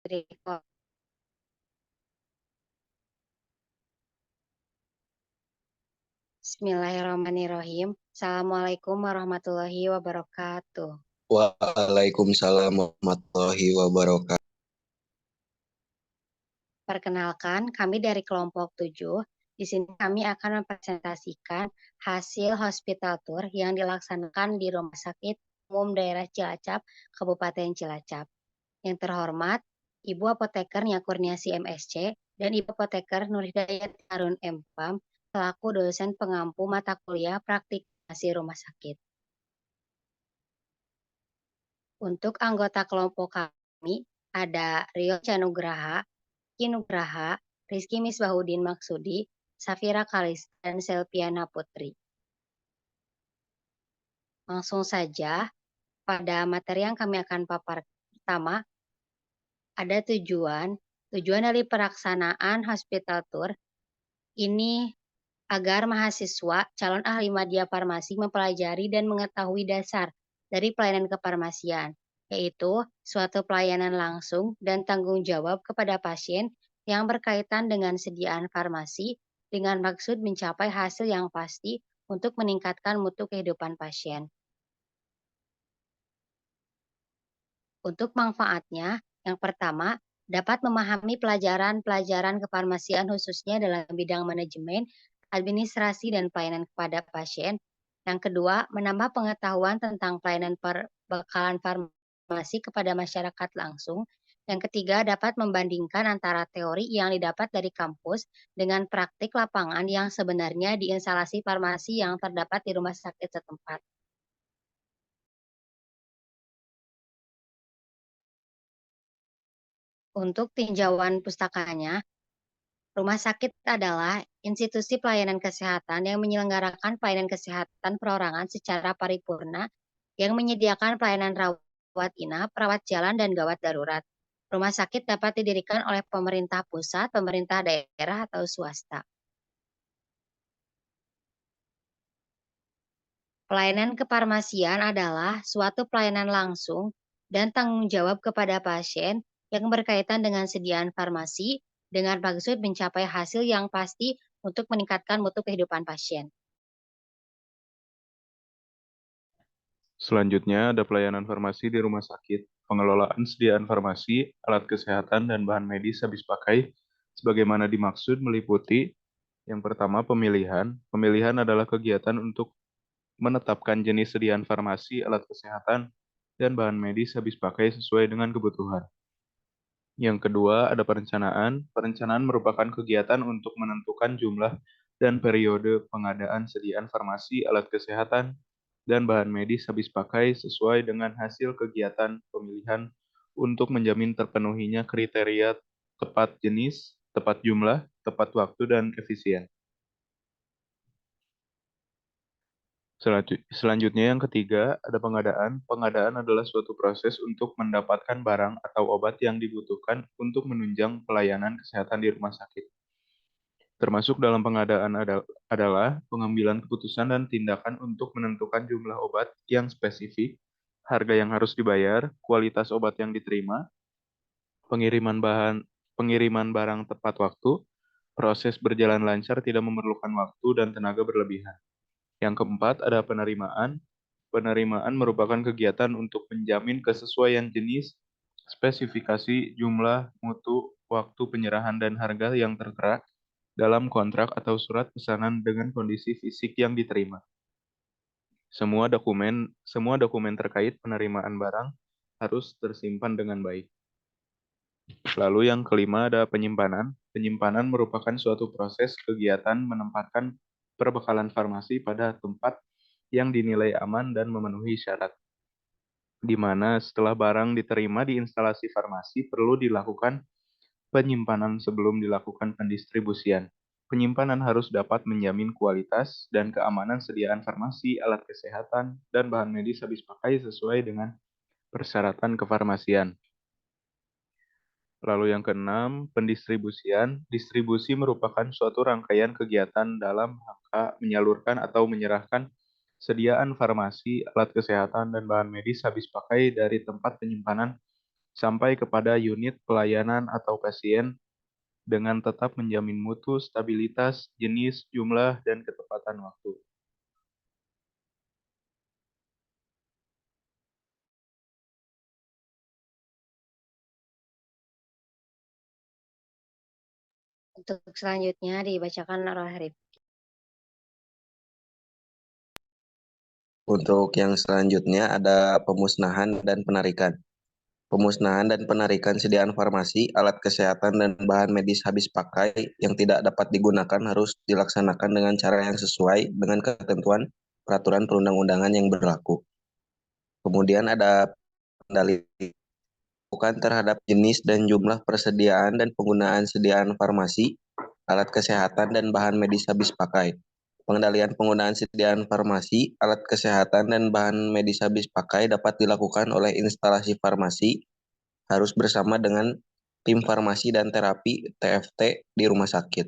Record. Bismillahirrahmanirrahim. Assalamualaikum warahmatullahi wabarakatuh. Waalaikumsalam warahmatullahi wabarakatuh. Perkenalkan, kami dari kelompok 7. Di sini kami akan mempresentasikan hasil hospital tour yang dilaksanakan di Rumah Sakit Umum Daerah Cilacap, Kabupaten Cilacap. Yang terhormat, Ibu Apoteker Nia Kurniasi MSC dan Ibu Apoteker Nur Hidayat Harun MPAM selaku dosen pengampu mata kuliah praktikasi rumah sakit. Untuk anggota kelompok kami ada Rio Canugraha, Kinugraha, Rizky Misbahudin Maksudi, Safira Kalis, dan Selviana Putri. Langsung saja pada materi yang kami akan papar. Pertama, ada tujuan dari pelaksanaan hospital tour ini agar mahasiswa calon ahli media farmasi mempelajari dan mengetahui dasar dari pelayanan kefarmasian, yaitu suatu pelayanan langsung dan tanggung jawab kepada pasien yang berkaitan dengan sediaan farmasi dengan maksud mencapai hasil yang pasti untuk meningkatkan mutu kehidupan pasien. Untuk manfaatnya, yang pertama, dapat memahami pelajaran-pelajaran kefarmasian khususnya dalam bidang manajemen, administrasi, dan pelayanan kepada pasien. Yang kedua, menambah pengetahuan tentang pelayanan perbekalan farmasi kepada masyarakat langsung. Yang ketiga, dapat membandingkan antara teori yang didapat dari kampus dengan praktik lapangan yang sebenarnya di instalasi farmasi yang terdapat di rumah sakit setempat. Untuk tinjauan pustakanya, rumah sakit adalah institusi pelayanan kesehatan yang menyelenggarakan pelayanan kesehatan perorangan secara paripurna yang menyediakan pelayanan rawat inap, rawat jalan, dan gawat darurat. Rumah sakit dapat didirikan oleh pemerintah pusat, pemerintah daerah, atau swasta. Pelayanan kefarmasian adalah suatu pelayanan langsung dan tanggung jawab kepada pasien yang berkaitan dengan sediaan farmasi dengan maksud mencapai hasil yang pasti untuk meningkatkan mutu kehidupan pasien. Selanjutnya ada pelayanan farmasi di rumah sakit, pengelolaan sediaan farmasi, alat kesehatan, dan bahan medis habis pakai, sebagaimana dimaksud meliputi yang pertama pemilihan. Pemilihan adalah kegiatan untuk menetapkan jenis sediaan farmasi, alat kesehatan, dan bahan medis habis pakai sesuai dengan kebutuhan. Yang kedua ada perencanaan. Perencanaan merupakan kegiatan untuk menentukan jumlah dan periode pengadaan sediaan farmasi, alat kesehatan, dan bahan medis habis pakai sesuai dengan hasil kegiatan pemilihan untuk menjamin terpenuhinya kriteria tepat jenis, tepat jumlah, tepat waktu, dan efisien. Selanjutnya yang ketiga, ada pengadaan. Pengadaan adalah suatu proses untuk mendapatkan barang atau obat yang dibutuhkan untuk menunjang pelayanan kesehatan di rumah sakit. Termasuk dalam pengadaan adalah pengambilan keputusan dan tindakan untuk menentukan jumlah obat yang spesifik, harga yang harus dibayar, kualitas obat yang diterima, pengiriman barang tepat waktu, proses berjalan lancar tidak memerlukan waktu dan tenaga berlebihan. Yang keempat ada penerimaan. Penerimaan merupakan kegiatan untuk menjamin kesesuaian jenis, spesifikasi, jumlah, mutu, waktu penyerahan, dan harga yang tertera dalam kontrak atau surat pesanan dengan kondisi fisik yang diterima. Semua dokumen terkait penerimaan barang harus tersimpan dengan baik. Lalu yang kelima ada penyimpanan. Penyimpanan merupakan suatu proses kegiatan menempatkan perbekalan farmasi pada tempat yang dinilai aman dan memenuhi syarat, di mana setelah barang diterima di instalasi farmasi perlu dilakukan penyimpanan sebelum dilakukan pendistribusian. Penyimpanan harus dapat menjamin kualitas dan keamanan sediaan farmasi, alat kesehatan, dan bahan medis habis pakai sesuai dengan persyaratan kefarmasian. Lalu yang keenam, pendistribusian. Distribusi merupakan suatu rangkaian kegiatan dalam rangka menyalurkan atau menyerahkan sediaan farmasi, alat kesehatan, dan bahan medis habis pakai dari tempat penyimpanan sampai kepada unit pelayanan atau pasien dengan tetap menjamin mutu, stabilitas, jenis, jumlah, dan ketepatan waktu. Untuk selanjutnya dibacakan oleh Rifki. Untuk yang selanjutnya ada pemusnahan dan penarikan. Pemusnahan dan penarikan sediaan farmasi, alat kesehatan, dan bahan medis habis pakai yang tidak dapat digunakan harus dilaksanakan dengan cara yang sesuai dengan ketentuan peraturan perundang-undangan yang berlaku. Kemudian ada pendalilan terhadap jenis dan jumlah persediaan dan penggunaan sediaan farmasi, alat kesehatan, dan bahan medis habis pakai. Pengendalian penggunaan sediaan farmasi, alat kesehatan, dan bahan medis habis pakai dapat dilakukan oleh instalasi farmasi, harus bersama dengan tim farmasi dan terapi (TFT) di rumah sakit.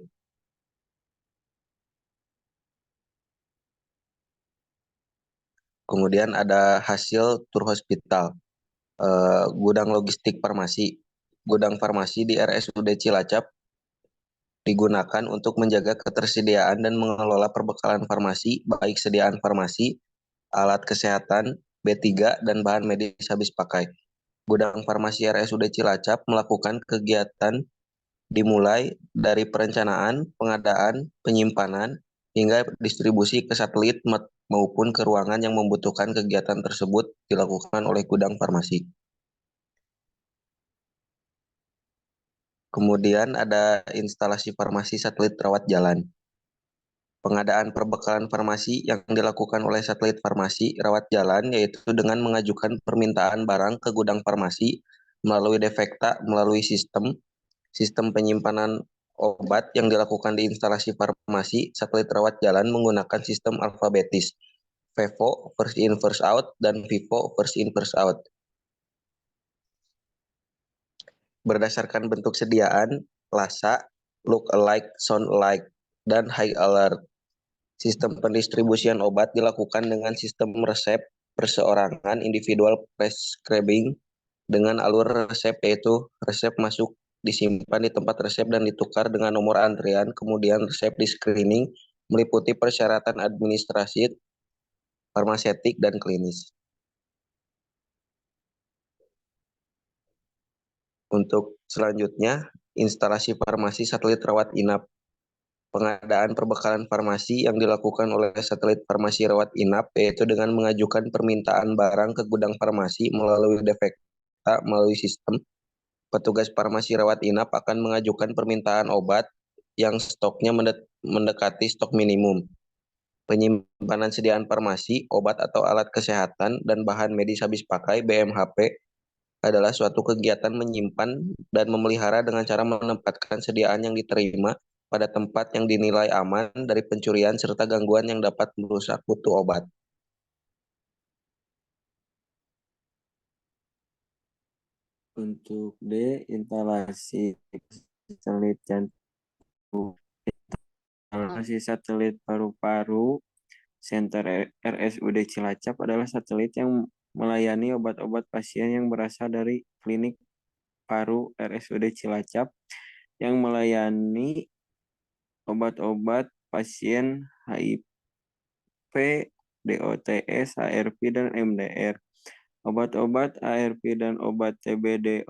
Kemudian ada hasil tur hospital, gudang logistik farmasi. Gudang farmasi di RSUD Cilacap digunakan untuk menjaga ketersediaan dan mengelola perbekalan farmasi, baik sediaan farmasi, alat kesehatan, B3, dan bahan medis habis pakai. Gudang farmasi RSUD Cilacap melakukan kegiatan dimulai dari perencanaan, pengadaan, penyimpanan, hingga distribusi ke satelit maupun ke ruangan yang membutuhkan kegiatan tersebut dilakukan oleh gudang farmasi. Kemudian ada instalasi farmasi satelit rawat jalan. Pengadaan perbekalan farmasi yang dilakukan oleh satelit farmasi rawat jalan yaitu dengan mengajukan permintaan barang ke gudang farmasi melalui Defekta melalui sistem penyimpanan obat yang dilakukan di instalasi farmasi satelit rawat jalan menggunakan sistem alfabetis, FIFO first in first out dan FIFO first in first out. Berdasarkan bentuk sediaan, LASA, look alike, sound alike, dan high alert. Sistem pendistribusian obat dilakukan dengan sistem resep perseorangan individual prescribing dengan alur resep yaitu resep masuk disimpan di tempat resep dan ditukar dengan nomor antrian, kemudian resep di screening meliputi persyaratan administrasi, farmasetik, dan klinis. Untuk selanjutnya, instalasi farmasi satelit rawat inap. Pengadaan perbekalan farmasi yang dilakukan oleh satelit farmasi rawat inap yaitu dengan mengajukan permintaan barang ke gudang farmasi melalui Defekta melalui sistem. Petugas farmasi rawat inap akan mengajukan permintaan obat yang stoknya mendekati stok minimum. Penyimpanan sediaan farmasi, obat atau alat kesehatan, dan bahan medis habis pakai (BMHP) adalah suatu kegiatan menyimpan dan memelihara dengan cara menempatkan sediaan yang diterima pada tempat yang dinilai aman dari pencurian serta gangguan yang dapat merusak mutu obat. Untuk D, instalasi satelit jantung. Instalasi satelit paru-paru Center RSUD Cilacap adalah satelit yang melayani obat-obat pasien yang berasal dari klinik paru RSUD Cilacap yang melayani obat-obat pasien HIV, DOTS, ARV, dan MDR. Obat-obat ARV dan obat TB-DOTS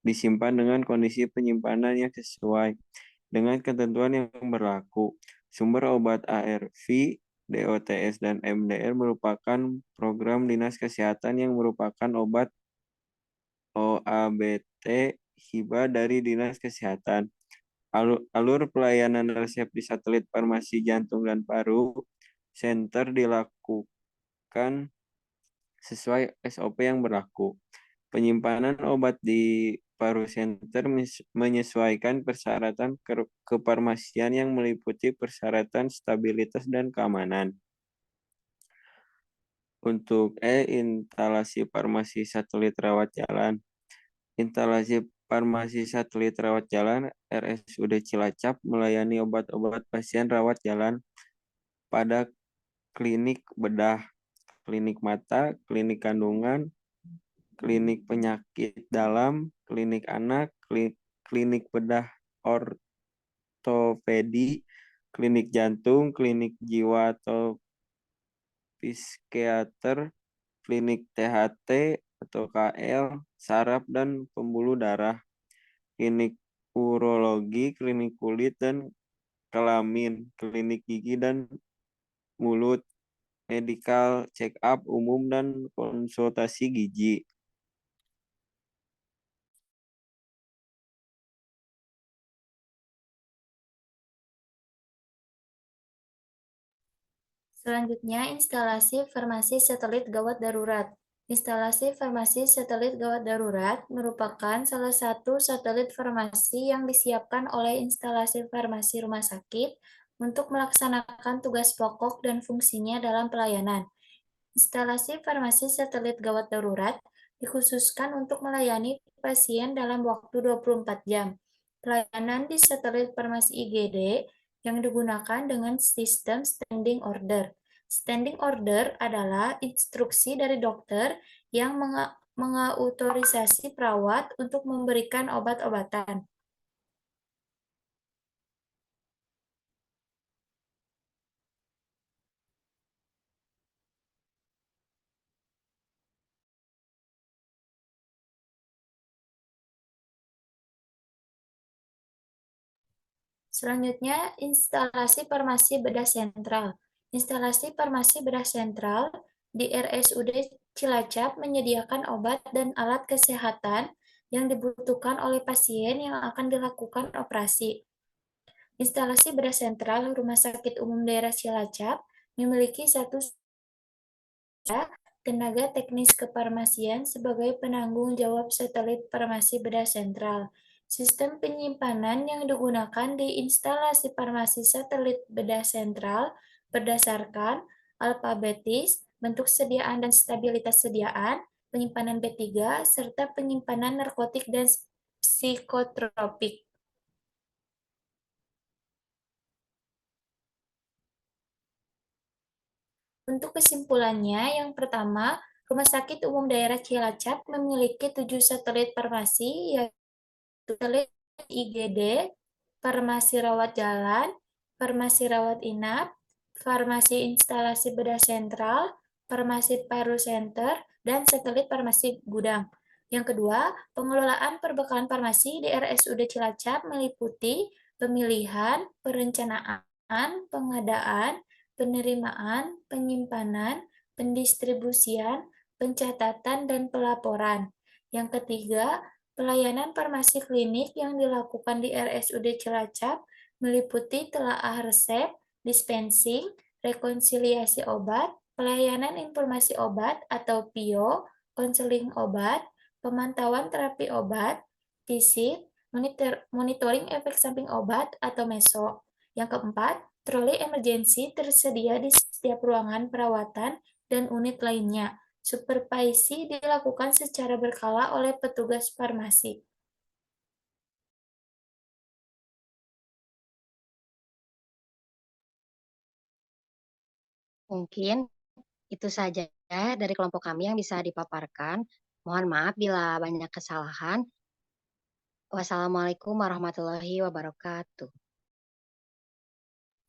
disimpan dengan kondisi penyimpanan yang sesuai dengan ketentuan yang berlaku. Sumber obat ARV, DOTS, dan MDR merupakan program Dinas Kesehatan yang merupakan obat OABT hibah dari Dinas Kesehatan. Alur pelayanan resep di satelit farmasi jantung dan paru center dilakukan sesuai SOP yang berlaku. Penyimpanan obat di paru center menyesuaikan persyaratan kefarmasian yang meliputi persyaratan stabilitas dan keamanan. Untuk instalasi farmasi satelit rawat jalan. Instalasi farmasi satelit rawat jalan RSUD Cilacap melayani obat-obat pasien rawat jalan pada klinik bedah, klinik mata, klinik kandungan, klinik penyakit dalam, klinik anak, klinik bedah ortopedi, klinik jantung, klinik jiwa atau psikiater, klinik THT atau KL, saraf dan pembuluh darah, klinik urologi, klinik kulit dan kelamin, klinik gigi dan mulut, medical check-up umum dan konsultasi gigi. Selanjutnya, instalasi farmasi satelit gawat darurat. Instalasi farmasi satelit gawat darurat merupakan salah satu satelit farmasi yang disiapkan oleh instalasi farmasi rumah sakit untuk melaksanakan tugas pokok dan fungsinya dalam pelayanan. Instalasi farmasi satelit gawat darurat dikhususkan untuk melayani pasien dalam waktu 24 jam. Pelayanan di satelit farmasi IGD yang digunakan dengan sistem standing order. Standing order adalah instruksi dari dokter yang mengautorisasi perawat untuk memberikan obat-obatan. Selanjutnya, instalasi farmasi bedah sentral. Instalasi farmasi bedah sentral di RSUD Cilacap menyediakan obat dan alat kesehatan yang dibutuhkan oleh pasien yang akan dilakukan operasi. Instalasi bedah sentral Rumah Sakit Umum Daerah Cilacap memiliki satu tenaga teknis kefarmasian sebagai penanggung jawab satelit farmasi bedah sentral. Sistem penyimpanan yang digunakan di instalasi farmasi satelit bedah sentral berdasarkan alfabetis, bentuk sediaan dan stabilitas sediaan, penyimpanan B3, serta penyimpanan narkotik dan psikotropik. Untuk kesimpulannya, yang pertama, Rumah Sakit Umum Daerah Cilacap memiliki 7 satelit farmasi, yaitu satelit IGD, farmasi rawat jalan, farmasi rawat inap, farmasi instalasi bedah sentral, farmasi paru center, dan satelit farmasi gudang. Yang kedua, pengelolaan perbekalan farmasi di RSUD Cilacap meliputi pemilihan, perencanaan, pengadaan, penerimaan, penyimpanan, pendistribusian, pencatatan, dan pelaporan. Yang ketiga, pelayanan farmasi klinik yang dilakukan di RSUD Cilacap meliputi telaah resep, dispensing, rekonsiliasi obat, pelayanan informasi obat atau PIO, konseling obat, pemantauan terapi obat, visit, monitoring efek samping obat atau MESO. Yang keempat, troli emergensi tersedia di setiap ruangan perawatan dan unit lainnya. Supervisi dilakukan secara berkala oleh petugas farmasi. Mungkin itu saja dari kelompok kami yang bisa dipaparkan. Mohon maaf bila banyak kesalahan. Wassalamualaikum warahmatullahi wabarakatuh.